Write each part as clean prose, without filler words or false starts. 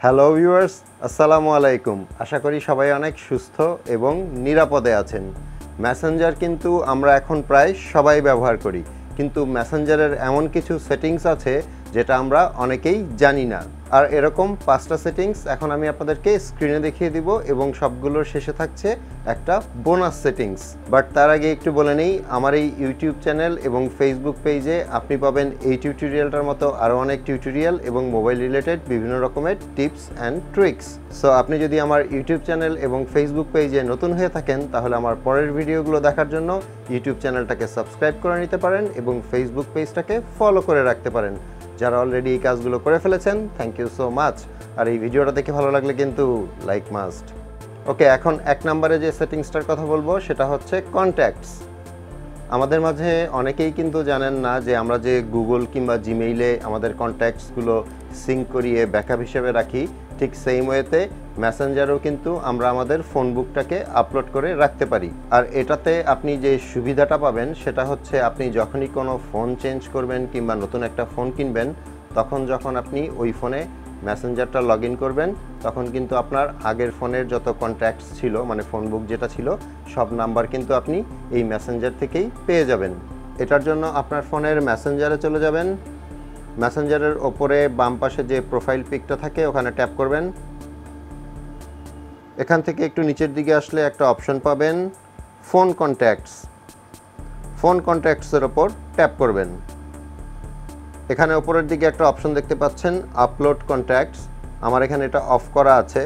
Hello viewers, আসসালামু আলাইকুম। আশা করি সবাই অনেক সুস্থ এবং নিরাপদে আছেন। মেসেঞ্জার কিন্তু আমরা এখন প্রায় সবাই ব্যবহার করি, কিন্তু মেসেঞ্জারের এমন কিছু সেটিংস আছে যেটা আমরা অনেকেই জানি না। আর এরকম 5টা সেটিংস এখন আমি আপনাদেরকে স্ক্রিনে দেখিয়ে দিব এবং সবগুলোর শেষে থাকছে একটা বোনাস সেটিংস। বাট তার আগে একটু বলে নেই, আমার এই ইউটিউব চ্যানেল এবং ফেসবুক পেজে আপনি পাবেন এই টিউটোরিয়ালটার মতো আরও অনেক টিউটোরিয়াল এবং মোবাইল রিলেটেড বিভিন্ন রকমের টিপস অ্যান্ড ট্রিক্স। সো আপনি যদি আমার ইউটিউব চ্যানেল এবং ফেসবুক পেজে নতুন হয়ে থাকেন, তাহলে আমার পরের ভিডিওগুলো দেখার জন্য ইউটিউব চ্যানেলটাকে সাবস্ক্রাইব করে নিতে পারেন এবং ফেসবুক পেজটাকে ফলো করে রাখতে পারেন। যারা অলরেডি এই কাজগুলো করে ফেলেছেন, থ্যাংক ইউ সো মাচ। আর এই ভিডিওটা দেখে ভালো লাগলে কিন্তু লাইক মাস্ট। ওকে, এখন 1 নম্বরে যে সেটিংসটার কথা বলবো সেটা হচ্ছে কন্ট্যাক্টস। আমাদের মাঝে অনেকেই কিন্তু জানেন না যে আমরা যে গুগল কিংবা জিমেইলে আমাদের কন্ট্যাক্টসগুলো সিঙ্ক করিয়ে ব্যাকআপ হিসেবে রাখি, ঠিক সেম ওয়েতে মেসেঞ্জারেও কিন্তু আমরা আমাদের ফোন বুকটাকে আপলোড করে রাখতে পারি। আর এটাতে আপনি যে সুবিধাটা পাবেন সেটা হচ্ছে, আপনি যখনই কোনো ফোন চেঞ্জ করবেন কিংবা নতুন একটা ফোন কিনবেন, তখন যখন আপনি ওই ফোনে মেসেঞ্জারটা লগ ইন করবেন, তখন কিন্তু আপনার আগের ফোনের যত কন্ট্যাক্টস ছিল, মানে ফোন বুক যেটা ছিল, সব নাম্বার কিন্তু আপনি এই মেসেঞ্জার থেকেই পেয়ে যাবেন। এটার জন্য আপনার ফোনের মেসেঞ্জারে চলে যাবেন। মেসেঞ্জারের ওপরে বাম পাশে যে প্রোফাইল পিকটা থাকে ওখানে ট্যাপ করবেন। এখান থেকে একটু নিচের দিকে আসলে একটা অপশন পাবেন ফোন কন্ট্যাক্টস। ফোন কন্ট্যাক্টসের ওপর ট্যাপ করবেন। এখানে ওপরের দিকে একটা অপশন দেখতে পাচ্ছেন আপলোড কন্ট্যাক্টস। আমার এখানে এটা অফ করা আছে।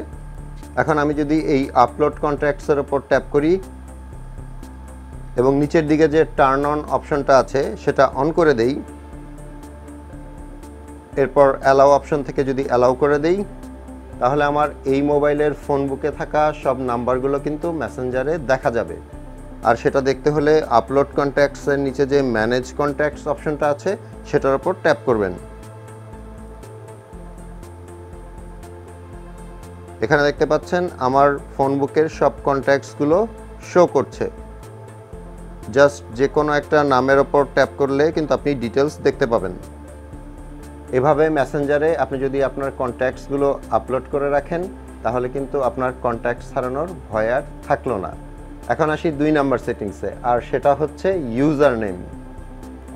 এখন আমি যদি এই আপলোড কন্ট্যাক্টসের ওপর ট্যাপ করি এবং নিচের দিকে যে টার্ন অন অপশনটা আছে সেটা অন করে দেই, এরপর অ্যালাউ অপশন থেকে যদি অ্যালাউ করে দেই, তাহলে আমার এই মোবাইলের ফোন বুকে থাকা সব নাম্বারগুলো কিন্তু মেসেঞ্জারে দেখা যাবে। আর সেটা দেখতে হলে আপলোড কন্ট্যাক্টসের নিচে যে ম্যানেজ কন্ট্যাক্টস অপশনটা আছে সেটার উপর ট্যাপ করবেন। এখানে দেখতে পাচ্ছেন আমার ফোন বুকের সব কন্ট্যাক্টসগুলো শো করছে। জাস্ট যে কোনো একটা নামের ওপর ট্যাপ করলে কিন্তু আপনি ডিটেলস দেখতে পাবেন। এভাবে মেসেঞ্জারে আপনি যদি আপনার কন্ট্যাক্টসগুলো আপলোড করে রাখেন, তাহলে কিন্তু আপনার কন্ট্যাক্টস হারানোর ভয় আর থাকলো না। এখন আসি 2 নাম্বার সেটিংসে, আর সেটা হচ্ছে ইউজার নেম।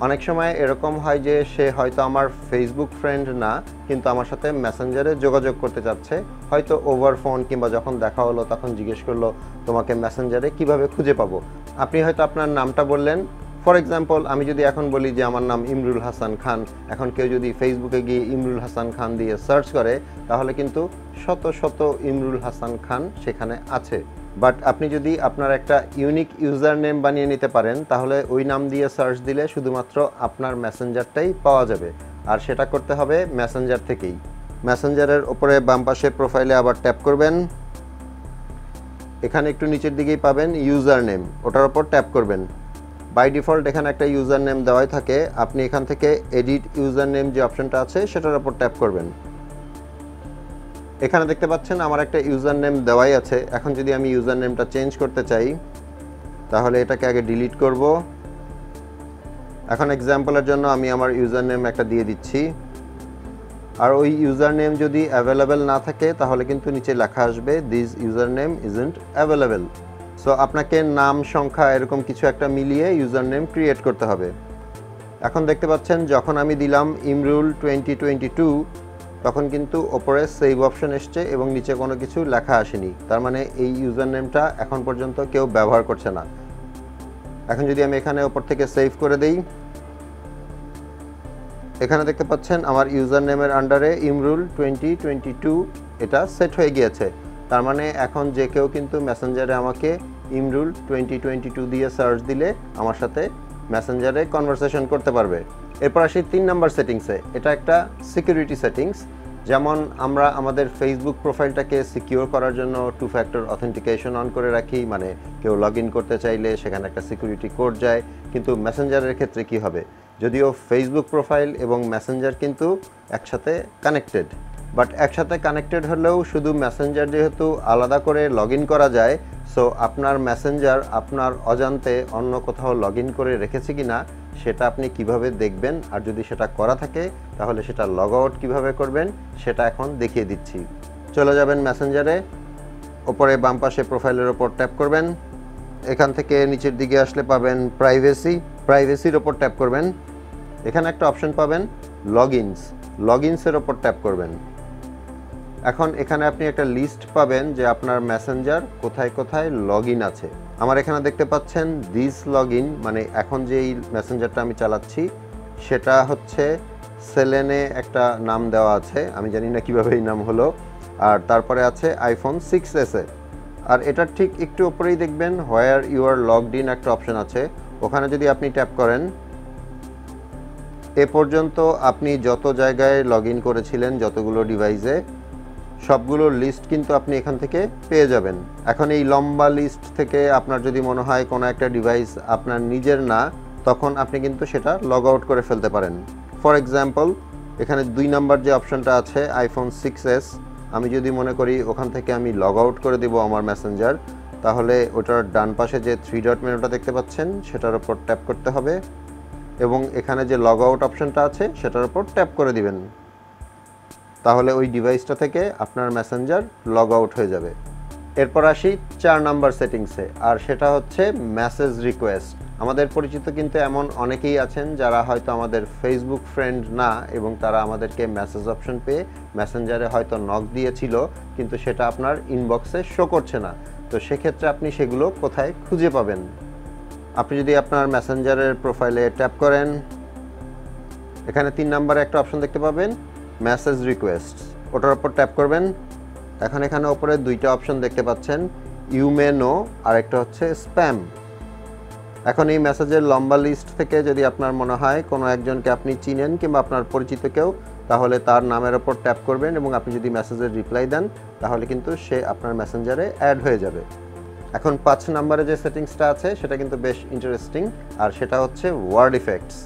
অনেক সময় এরকম হয় যে সে হয়তো আমার ফেসবুক ফ্রেন্ড না, কিন্তু আমার সাথে মেসেঞ্জারে যোগাযোগ করতে চাচ্ছে, হয়তো ওভার ফোন কিংবা যখন দেখা হলো তখন জিজ্ঞেস করলো তোমাকে মেসেঞ্জারে কিভাবে খুঁজে পাবো। আপনি হয়তো আপনার নামটা বললেন। ফর এক্সাম্পল, আমি যদি এখন বলি যে আমার নাম ইমরুল হাসান খান, এখন কেউ যদি ফেসবুকে গিয়ে ইমরুল হাসান খান দিয়ে সার্চ করে, তাহলে কিন্তু শত শত ইমরুল হাসান খান সেখানে আছে। বাট আপনি যদি আপনার একটা ইউনিক ইউজার নেম বানিয়ে নিতে পারেন, তাহলে ওই নাম দিয়ে সার্চ দিলে শুধুমাত্র আপনার মেসেঞ্জারটাই পাওয়া যাবে। আর সেটা করতে হবে মেসেঞ্জার থেকেই। মেসেঞ্জারের ওপরে বাম পাশে প্রোফাইলে আবার ট্যাপ করবেন। এখানে একটু নিচের দিকেই পাবেন ইউজার নেম, ওটার ওপর ট্যাপ করবেন। বাই ডিফল্ট এখানে একটা ইউজার নেম দেওয়াই থাকে। আপনি এখান থেকে এডিট ইউজার নেম যে অপশনটা আছে সেটার উপর ট্যাপ করবেন। এখানে দেখতে পাচ্ছেন আমার একটা ইউজার নেম দেওয়াই আছে। এখন যদি আমি ইউজার নেমটা চেঞ্জ করতে চাই, তাহলে এটাকে আগে ডিলিট করব। এখন এক্সাম্পলের জন্য আমি আমার ইউজার নেম একটা দিয়ে দিচ্ছি। আর ওই ইউজার নেম যদি অ্যাভেলেবেল না থাকে, তাহলে কিন্তু নিচে লেখা আসবে this user name isn't available. So আপনাকে নাম, সংখ্যা এরকম কিছু একটা মিলিয়ে ইউজার নেম ক্রিয়েট করতে হবে। এখন দেখতে পাচ্ছেন যখন আমি দিলাম ইমরুল 2022, তখন কিন্তু ওপরে সেভ অপশন এসছে এবং নিচে কোনো কিছু লেখা আসেনি। তার মানে এই ইউজার নেমটা এখন পর্যন্ত কেউ ব্যবহার করছে না। এখন যদি আমি এখানে ওপর থেকে সেভ করে দেই, এখানে দেখতে পাচ্ছেন আমার ইউজার নেমের আন্ডারে ইমরুল 2022 এটা সেট হয়ে গিয়েছে। তার মানে এখন যে কেউ কিন্তু মেসেঞ্জারে আমাকে ইমরুল 2022 দিয়ে সার্চ দিলে আমার সাথে মেসেঞ্জারে কনভারসেশন করতে পারবে। এরপর আসি 3 নাম্বার সেটিংসে। এটা একটা সিকিউরিটি সেটিংস। যেমন আমরা আমাদের ফেসবুক প্রোফাইলটাকে সিকিউর করার জন্য 2 ফ্যাক্টর অথেন্টিকেশন অন করে রাখি, মানে কেউ লগ ইন করতে চাইলে সেখানে একটা সিকিউরিটি কোড যায়। কিন্তু মেসেঞ্জারের ক্ষেত্রে কি হবে? যদিও ফেসবুক প্রোফাইল এবং মেসেঞ্জার কিন্তু একসাথে কানেক্টেড, বাট একসাথে কানেক্টেড হলেও শুধু মেসেঞ্জার যেহেতু আলাদা করে লগ ইন করা যায়, সো আপনার মেসেঞ্জার আপনার অজান্তে অন্য কোথাও লগ ইন করে রেখেছে কিনা সেটা আপনি কিভাবে দেখবেন, আর যদি সেটা করা থাকে তাহলে সেটা লগ আউট কীভাবে করবেন সেটা এখন দেখিয়ে দিচ্ছি। চলে যাবেন মেসেঞ্জারে, ওপরে বাম পাশে প্রোফাইলের ওপর ট্যাপ করবেন। এখান থেকে নিচের দিকে আসলে পাবেন প্রাইভেসির ওপর ট্যাপ করবেন। এখানে একটা অপশন পাবেন লগইনসের ওপর ট্যাপ করবেন। এখন এখানে আপনি একটা লিস্ট পাবেন যে আপনার মেসেঞ্জার কোথায় কোথায় লগ ইন আছে। আমার এখানে দেখতে পাচ্ছেন দিস লগ ইন, মানে এখন যে এই মেসেঞ্জারটা আমি চালাচ্ছি সেটা হচ্ছে সেলেনে একটা নাম দেওয়া আছে, আমি জানি না কিভাবে এই নাম হলো। আর তারপরে আছে আইফোন 6s এ। আর এটার ঠিক একটু উপরেই দেখবেন where you are logged in একটা অপশন আছে, ওখানে যদি আপনি ট্যাপ করেন এ পর্যন্ত আপনি যত জায়গায় লগ ইন করেছিলেন যতগুলো ডিভাইসে সবগুলোর লিস্ট কিন্তু আপনি এখান থেকে পেয়ে যাবেন। এখন এই লম্বা লিস্ট থেকে আপনার যদি মনে হয় কোনো একটা ডিভাইস আপনার নিজের না, তখন আপনি কিন্তু সেটা লগ আউট করে ফেলতে পারেন। ফর এক্সাম্পল এখানে 2 নাম্বার যে অপশনটা আছে আইফোন 6s, আমি যদি মনে করি ওখান থেকে আমি লগ আউট করে দেব আমার মেসেঞ্জার, তাহলে ওটার ডান পাশে যে 3 ডট মেনুটা দেখতে পাচ্ছেন সেটার উপর ট্যাপ করতে হবে এবং এখানে যে লগ আউট অপশনটা আছে সেটার উপর ট্যাপ করে দিবেন। তাহলে ওই ডিভাইসটা থেকে আপনার মেসেঞ্জার লগ আউট হয়ে যাবে। এরপর আসি 4 নাম্বার সেটিংসে, আর সেটা হচ্ছে মেসেজ রিকোয়েস্ট। আমাদের পরিচিত কিন্তু এমন অনেকেই আছেন যারা হয়তো আমাদের ফেসবুক ফ্রেন্ড না এবং তারা আমাদেরকে মেসেজ অপশন পেয়ে মেসেঞ্জারে হয়তো নক দিয়েছিল কিন্তু সেটা আপনার ইনবক্সে শো করছে না। তো সেক্ষেত্রে আপনি সেগুলো কোথায় খুঁজে পাবেন? আপনি যদি আপনার মেসেঞ্জারের প্রোফাইলে ট্যাপ করেন, এখানে 3 নাম্বারে একটা অপশন দেখতে পাবেন মেসেজ রিকোয়েস্ট, ওটার উপর ট্যাপ করবেন। এখন এখানে ওপরে 2টা অপশন দেখতে পাচ্ছেন, ইউ মে নো আর একটা হচ্ছে স্প্যাম। এখন এই মেসেজের লম্বা লিস্ট থেকে যদি আপনার মনে হয় কোনো একজনকে আপনি চিনেন কিংবা আপনার পরিচিত কেউ, তাহলে তার নামের ওপর ট্যাপ করবেন এবং আপনি যদি মেসেজের রিপ্লাই দেন তাহলে কিন্তু সে আপনার মেসেঞ্জারে অ্যাড হয়ে যাবে। এখন 5 নাম্বারে যে সেটিংসটা আছে সেটা কিন্তু বেশ ইন্টারেস্টিং, আর সেটা হচ্ছে ওয়ার্ড ইফেক্টস।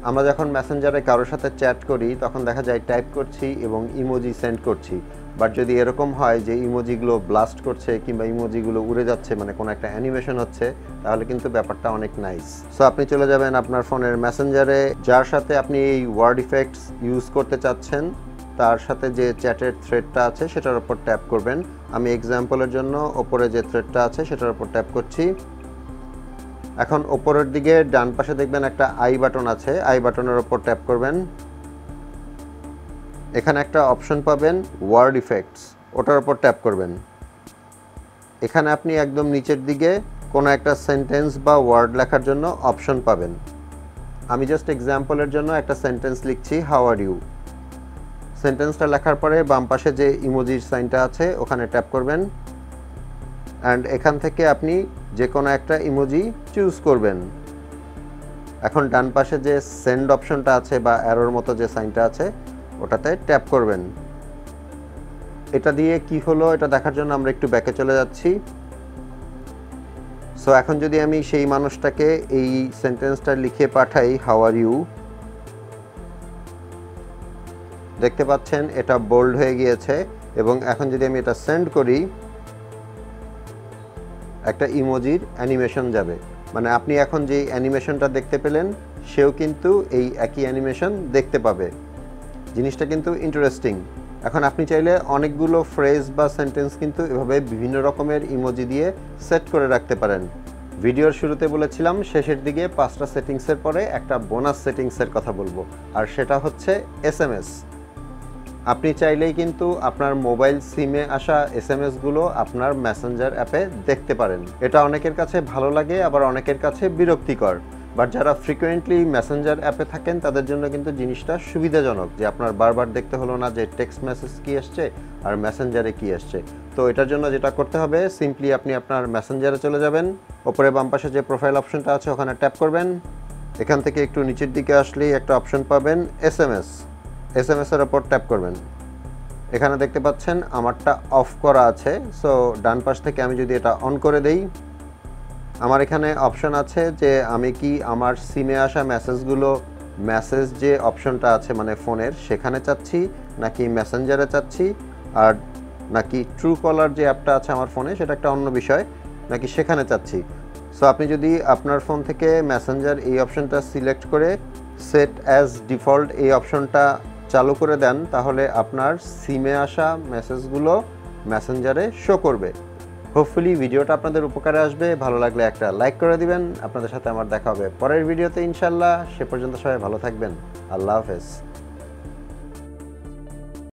আমরা যখন মেসেঞ্জারে কারোর সাথে চ্যাট করি তখন দেখা যায় টাইপ করছি এবং ইমোজি সেন্ড করছি, বাট যদি এরকম হয় যে ইমোজিগুলো ব্লাস্ট করছে কিংবা ইমোজিগুলো উড়ে যাচ্ছে, মানে কোনো একটা অ্যানিমেশন হচ্ছে, তাহলে কিন্তু ব্যাপারটা অনেক নাইস। সো আপনি চলে যাবেন আপনার ফোনের মেসেঞ্জারে, যার সাথে আপনি এই ওয়ার্ড ইফেক্টস ইউজ করতে চাচ্ছেন তার সাথে যে চ্যাটের থ্রেডটা আছে সেটার উপর ট্যাপ করবেন। আমি এক্সাম্পলের জন্য ওপরে যে থ্রেডটা আছে সেটার উপর ট্যাপ করছি। এখন ওপরের দিকে ডান পাশে দেখবেন একটা আই বাটন আছে, আই বাটনের উপর ট্যাপ করবেন। এখানে একটা অপশন পাবেন ওয়ার্ড ইফেক্টস, ওটার উপর ট্যাপ করবেন। এখানে আপনি একদম নিচের দিকে কোনো একটা সেন্টেন্স বা ওয়ার্ড লেখার জন্য অপশন পাবেন। আমি জাস্ট এক্সাম্পলের জন্য একটা সেন্টেন্স লিখছি, হাউ আর ইউ। সেন্টেন্সটা লেখার পরে বাম পাশে যে ইমোজির সাইনটা আছে ওখানে ট্যাপ করবেন অ্যান্ড এখান থেকে আপনি যে কোনো একটা ইমোজি চুজ করবেন। এখন ডান পাশে যে সেন্ড অপশনটা আছে বা অ্যারোর মতো যে সাইনটা আছে ওটাতে ট্যাপ করবেন। এটা দিয়ে কি হলো এটা দেখার জন্য আমরা একটু ব্যাকে চলে যাচ্ছি। সো এখন যদি আমি সেই মানুষটাকে এই সেন্টেন্সটা লিখে পাঠাই, হাউ আর ইউ, দেখতে পাচ্ছেন এটা বোল্ড হয়ে গিয়েছে এবং এখন যদি আমি এটা সেন্ড করি একটা ইমোজির অ্যানিমেশন যাবে, মানে আপনি এখন যে অ্যানিমেশনটা দেখতে পেলেন সেও কিন্তু এই একই অ্যানিমেশন দেখতে পাবে। জিনিসটা কিন্তু ইন্টারেস্টিং। এখন আপনি চাইলে অনেকগুলো ফ্রেজ বা সেন্টেন্স কিন্তু এভাবে বিভিন্ন রকমের ইমোজি দিয়ে সেট করে রাখতে পারেন। ভিডিওর শুরুতে বলেছিলাম শেষের দিকে 5টা সেটিংসের পরে একটা বোনাস সেটিংসের কথা বলবো, আর সেটা হচ্ছে এসএমএস। আপনি চাইলেই কিন্তু আপনার মোবাইল সিমে আসা এসএমএসগুলো আপনার মেসেঞ্জার অ্যাপে দেখতে পারেন। এটা অনেকের কাছে ভালো লাগে, আবার অনেকের কাছে বিরক্তিকর, বাট যারা ফ্রিকোয়েন্টলি মেসেঞ্জার অ্যাপে থাকেন তাদের জন্য কিন্তু জিনিসটা সুবিধাজনক যে আপনার বারবার দেখতে হলো না যে টেক্সট মেসেজ কী আসছে আর মেসেঞ্জারে কী আসছে। তো এটার জন্য যেটা করতে হবে, সিম্পলি আপনি আপনার মেসেঞ্জারে চলে যাবেন, ওপরে বাম পাশে যে প্রোফাইল অপশনটা আছে ওখানে ট্যাপ করবেন। এখান থেকে একটু নিচের দিকে আসলেই একটা অপশন পাবেন এসএমএস, এসএমএসের ওপর ট্যাপ করবেন। এখানে দেখতে পাচ্ছেন আমারটা অফ করা আছে, সো ডান পাশ থেকে আমি যদি এটা অন করে দেই, আমার এখানে অপশন আছে যে আমি কি আমার সিমে আসা মেসেজগুলো মেসেজ যে অপশনটা আছে মানে ফোনের সেখানে চাচ্ছি, নাকি মেসেঞ্জারে চাচ্ছি, আর নাকি ট্রু কলার যে অ্যাপটা আছে আমার ফোনে সেটা একটা অন্য বিষয়, নাকি সেখানে চাচ্ছি। সো আপনি যদি আপনার ফোন থেকে মেসেঞ্জার এই অপশনটা সিলেক্ট করে সেট অ্যাজ ডিফল্ট এই অপশনটা চালু করে দেন তাহলে আপনার সিমে আসা মেসেজগুলো মেসেঞ্জারে শো করবে। হোপফুলি ভিডিওটা আপনাদের উপকারে আসবে। ভালো লাগলে একটা লাইক করে দিবেন। আপনাদের সাথে আমার দেখা হবে পরের ভিডিওতে ইনশাল্লাহ। সে পর্যন্ত সবাই ভালো থাকবেন। আল্লাহ হাফেজ।